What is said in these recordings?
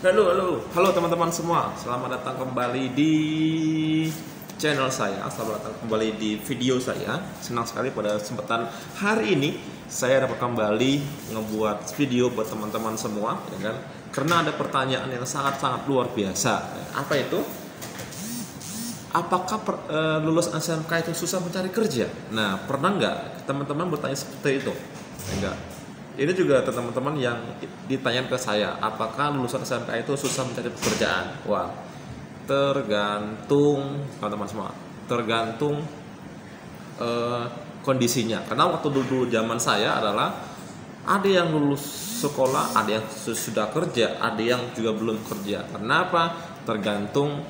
Halo teman-teman semua. Selamat datang kembali di channel saya. Selamat datang kembali di video saya. Senang sekali pada kesempatan hari ini saya dapat kembali ngebuat video buat teman-teman semua, ya kan? Karena ada pertanyaan yang sangat-sangat luar biasa. Apa itu? Apakah lulus SMK itu susah mencari kerja? Nah, pernah nggak teman-teman bertanya seperti itu? Enggak. Ini juga teman-teman yang ditanya ke saya, apakah lulusan SMK itu susah mencari pekerjaan? Wah, tergantung teman-teman semua, tergantung kondisinya. Karena waktu dulu zaman saya adalah ada yang lulus sekolah, ada yang sudah kerja, ada yang juga belum kerja. Kenapa? Tergantung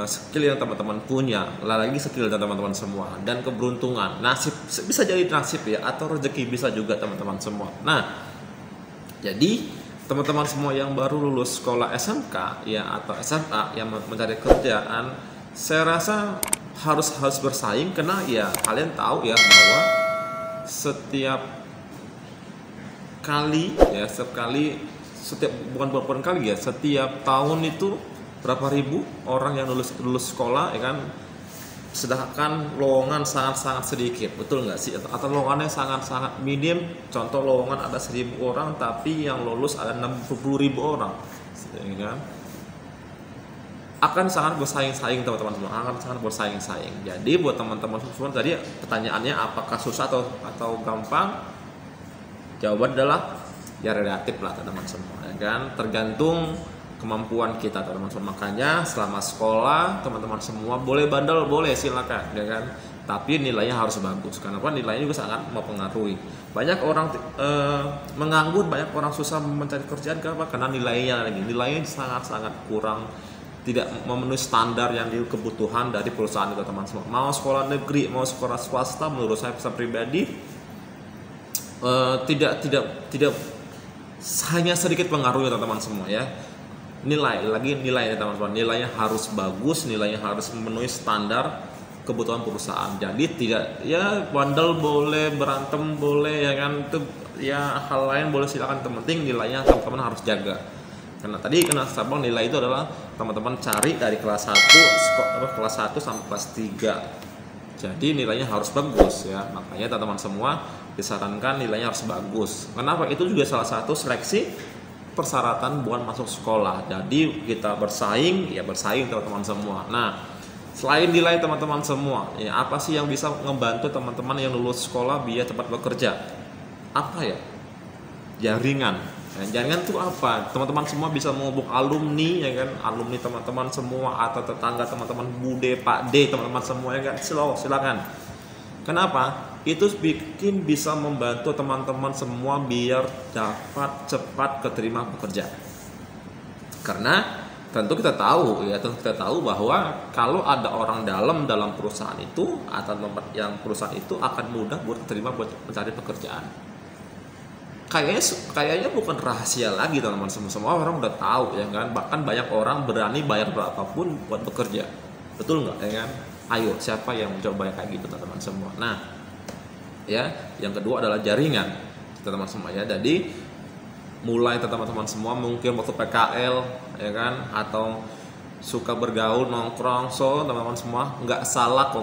skill yang teman-teman punya, lagi skill dan teman-teman semua, dan keberuntungan, nasib, bisa jadi nasib ya, atau rezeki bisa juga teman-teman semua. Nah, jadi teman-teman semua yang baru lulus sekolah SMK ya atau SMA yang mencari kerjaan, saya rasa harus bersaing, karena ya kalian tahu ya bahwa setiap setiap tahun itu berapa ribu orang yang lulus sekolah, ya kan? Sedangkan lowongan sangat-sangat sedikit, betul nggak sih? Atau lowongannya sangat-sangat minim. Contoh lowongan ada 1.000 orang, tapi yang lulus ada 60.000 orang, ya kan? Akan sangat bersaing-saing teman-teman semua, akan sangat bersaing-saing. Jadi buat teman-teman semua, tadi pertanyaannya apakah susah atau gampang? Jawaban adalah ya relatif lah teman-teman semua, ya kan? Tergantung kemampuan kita teman-teman. Makanya selama sekolah teman-teman semua boleh bandel, boleh silakan, ya kan, tapi nilainya harus bagus. Kenapa? Nilainya juga sangat mempengaruhi. Banyak orang menganggur, banyak orang susah mencari kerjaan. Kenapa? Karena nilainya sangat-sangat kurang, tidak memenuhi standar yang kebutuhan dari perusahaan itu teman semua. Mau sekolah negeri, mau sekolah swasta, menurut saya pribadi tidak hanya sedikit pengaruhnya teman-teman semua ya. Nilainya teman-teman, nilainya harus bagus, nilainya harus memenuhi standar kebutuhan perusahaan. Jadi tidak ya bandel boleh, berantem boleh, ya kan, itu ya hal lain boleh, silakan. Penting nilainya teman-teman harus jaga. Karena sabang nilai itu adalah teman-teman cari dari kelas 1 sampai kelas 3. Jadi nilainya harus bagus ya. Makanya teman-teman semua disarankan nilainya harus bagus. Kenapa? Itu juga salah satu seleksi persyaratan buat masuk sekolah. Jadi kita bersaing teman-teman semua. Nah, selain nilai teman-teman semua, ya apa sih yang bisa membantu teman-teman yang lulus sekolah biar cepat bekerja? Apa ya? Jaringan. Ya, jaringan itu apa? Teman-teman semua bisa menghubung alumni, ya kan? Alumni teman-teman semua atau tetangga teman-teman, Bude, Pak D, teman-teman semua, ya kan? Silakan. Kenapa? Itu bisa membantu teman-teman semua biar dapat cepat keterima bekerja. Karena tentu kita tahu bahwa kalau ada orang dalam perusahaan itu atau tempat yang perusahaan itu akan mudah buat terima buat mencari pekerjaan. Kayaknya bukan rahasia lagi teman-teman, semua orang udah tahu, ya kan? Bahkan banyak orang berani bayar berapapun buat bekerja. Betul nggak, ya kan? Ayo, siapa yang mencoba kayak gitu teman-teman semua? Nah, ya, yang kedua adalah jaringan teman-teman semua ya. Jadi mulai teman-teman semua mungkin waktu PKL, ya kan, atau suka bergaul nongkrong, so teman-teman semua nggak salah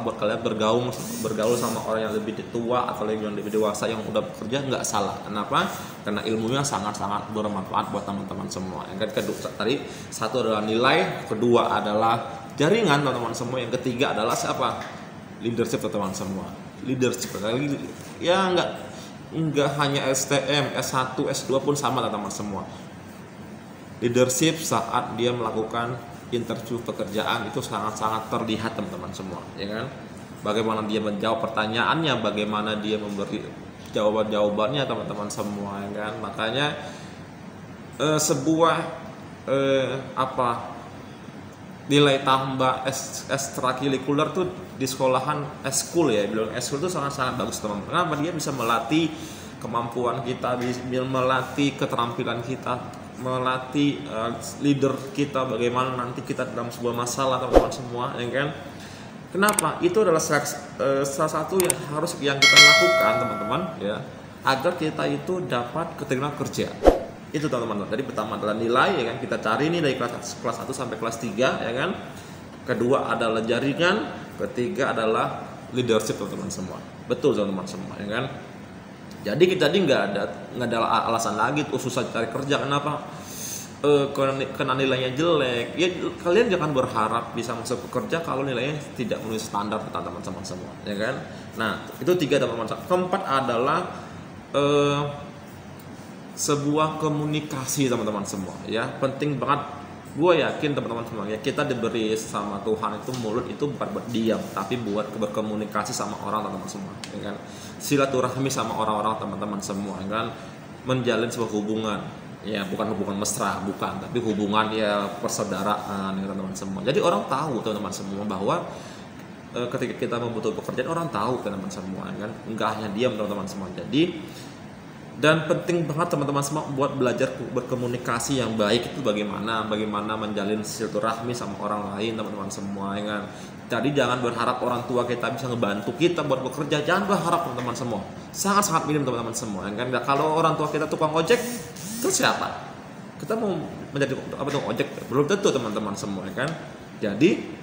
buat kalian bergaul sama orang yang lebih tua atau yang lebih dewasa yang udah bekerja, nggak salah. Kenapa? Karena ilmunya sangat-sangat bermanfaat buat teman-teman semua. Yang kedua tadi, satu adalah nilai, kedua adalah jaringan teman-teman semua, yang ketiga adalah siapa? Leadership teman-teman semua. Leadership ya nggak hanya STM, S1, S2 pun sama teman-teman semua. Leadership saat dia melakukan interview pekerjaan itu sangat-sangat terlihat teman-teman semua, ya kan? Bagaimana dia menjawab pertanyaannya, bagaimana dia memberi jawabannya teman-teman semua, ya kan? Makanya sebuah nilai tambah ekstrakurikuler tuh di sekolahan eskul ya, bilang eskul itu sangat-sangat bagus teman-teman. Kenapa? Dia bisa melatih kemampuan kita, bisa melatih keterampilan kita, melatih leader kita, bagaimana nanti kita dalam sebuah masalah teman-teman semua, ya kan? Kenapa? Itu adalah salah satu yang kita lakukan teman-teman ya, agar kita itu dapat keterima kerja. Itu teman-teman. Jadi pertama adalah nilai, ya kan, kita cari nih dari kelas 1 sampai kelas 3, ya kan. Kedua adalah jaringan, ketiga adalah leadership teman-teman semua. Betul teman-teman semua, ya kan. Jadi kita nggak ada alasan lagi tuh susah cari kerja. Kenapa? Kena nilainya jelek. Ya kalian jangan berharap bisa masuk pekerja kalau nilainya tidak memenuhi standar teman-teman semua, ya kan. Nah, itu 3 teman-teman. Keempat adalah sebuah komunikasi teman-teman semua, ya. Penting banget. Gue yakin teman-teman semua, ya, kita diberi sama Tuhan itu mulut itu bukan buat diam, tapi buat berkomunikasi sama orang teman-teman semua, ya kan. Silaturahmi sama orang-orang teman-teman semua, ya kan. Menjalin sebuah hubungan, ya bukan hubungan mesra, bukan, tapi hubungan ya persaudaraan, ya, teman-teman semua. Jadi orang tahu teman-teman semua bahwa ketika kita membutuhkan pekerjaan, orang tahu teman-teman semua, kan. Enggak hanya diam teman-teman semua. Jadi dan penting banget teman-teman semua buat belajar berkomunikasi yang baik itu bagaimana menjalin silaturahmi sama orang lain teman-teman semua, ya kan. Jadi jangan berharap orang tua kita bisa ngebantu kita buat bekerja, jangan berharap teman-teman semua. Sangat-sangat minim teman-teman semua, ya kan. Kalau orang tua kita tukang ojek, terus siapa? Kita mau menjadi tukang ojek? Belum tentu teman-teman semua, ya kan. Jadi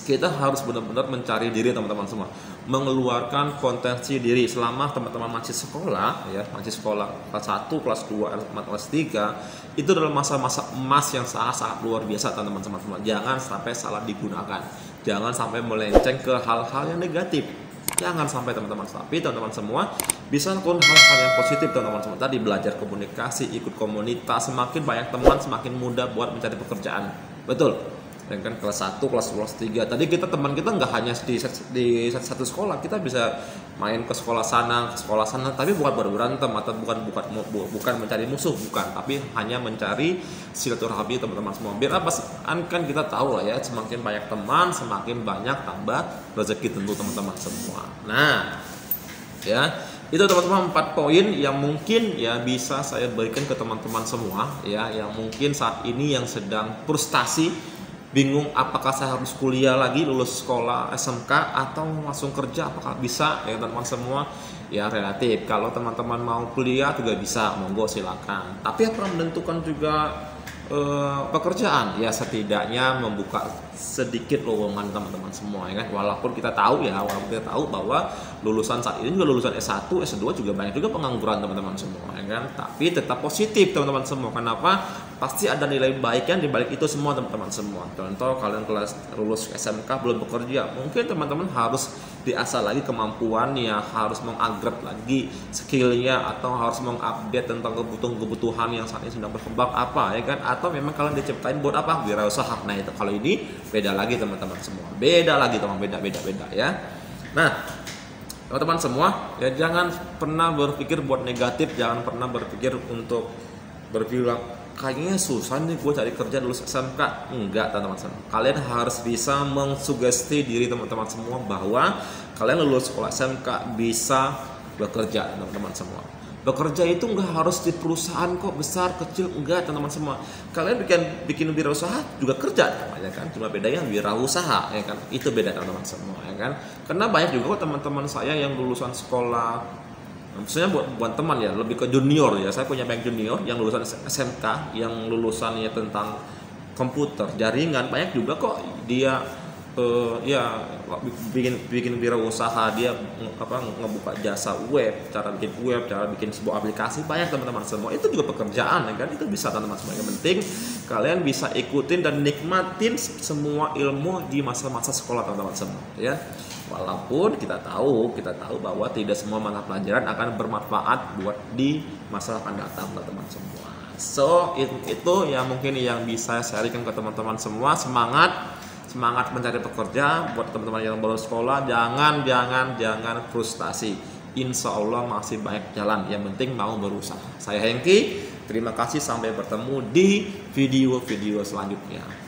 kita harus benar-benar mencari diri teman-teman semua, mengeluarkan potensi diri selama teman-teman masih sekolah, ya, masih sekolah kelas 1, kelas 2, kelas 3, itu adalah masa-masa emas yang sangat-sangat luar biasa teman-teman semua. Jangan sampai salah digunakan, jangan sampai melenceng ke hal-hal yang negatif, jangan sampai teman-teman. Tapi teman-teman semua bisa lakukan hal-hal yang positif teman-teman semua. Tadi belajar komunikasi, ikut komunitas, semakin banyak teman semakin mudah buat mencari pekerjaan, betul. Dan kan kelas 1, kelas 3. Tadi teman kita nggak hanya di satu sekolah, kita bisa main ke sekolah sana, tapi bukan baru berantem atau bukan mencari musuh, bukan, tapi hanya mencari silaturahmi teman-teman semua. Biar apa? Kan kita tahu lah, ya, semakin banyak teman, semakin banyak tambah rezeki tentu teman-teman semua. Nah, ya, itu teman-teman 4 poin yang mungkin ya bisa saya berikan ke teman-teman semua, ya, yang mungkin saat ini yang sedang frustasi, bingung apakah saya harus kuliah lagi, lulus sekolah SMK atau langsung kerja, apakah bisa, ya teman-teman semua. Ya relatif, kalau teman-teman mau kuliah juga bisa, monggo silakan. Tapi apa menentukan juga pekerjaan, ya setidaknya membuka sedikit lowongan teman-teman semua, ya kan. Walaupun kita tahu bahwa lulusan saat ini juga lulusan S1, S2 juga banyak juga pengangguran teman-teman semua, ya kan. Tapi tetap positif teman-teman semua. Kenapa? Pasti ada nilai baiknya di balik itu semua teman-teman semua. Contoh kalian lulus SMK belum bekerja, mungkin teman-teman harus diasah lagi kemampuannya, harus mengupgrade lagi skillnya, atau harus mengupdate tentang kebutuhan yang saat ini sedang berkembang apa, ya kan. Atau memang kalian diciptain buat apa? Wirausaha. Nah, itu kalau ini beda lagi teman-teman semua, beda ya. Nah, teman-teman semua, ya jangan pernah berpikir buat negatif, jangan pernah berpikir untuk berbilang kayaknya susah nih gue cari kerja lulus SMK. Enggak teman-teman semua, kalian harus bisa mengsugesti diri teman-teman semua bahwa kalian lulus sekolah SMK bisa bekerja teman-teman semua. Bekerja itu enggak harus di perusahaan kok besar kecil, enggak teman-teman semua. Kalian bikin wirausaha juga kerja, ya kan. Cuma bedanya wirausaha, ya kan. Itu beda teman-teman semua, ya kan. Karena banyak juga kok teman-teman saya yang lulusan sekolah, maksudnya buat teman ya, lebih ke junior ya. Saya punya banyak junior yang lulusan SMK, yang lulusannya tentang komputer, jaringan, banyak juga kok dia ya bikin wirausaha, dia ngebuka jasa web, cara bikin sebuah aplikasi, banyak teman-teman semua. Itu juga pekerjaan, ya kan. Itu bisa teman-teman semua. Yang penting kalian bisa ikutin dan nikmatin semua ilmu di masa-masa sekolah teman-teman semua, ya. Walaupun kita tahu bahwa tidak semua mata pelajaran akan bermanfaat buat di masa akan datang teman-teman semua. So itu yang mungkin yang bisa saya sharingkan ke teman-teman semua. Semangat mencari pekerja. Buat teman-teman yang baru sekolah, jangan frustasi. Insya Allah masih banyak jalan. Yang penting mau berusaha. Saya Hengki, terima kasih, sampai bertemu di video-video selanjutnya.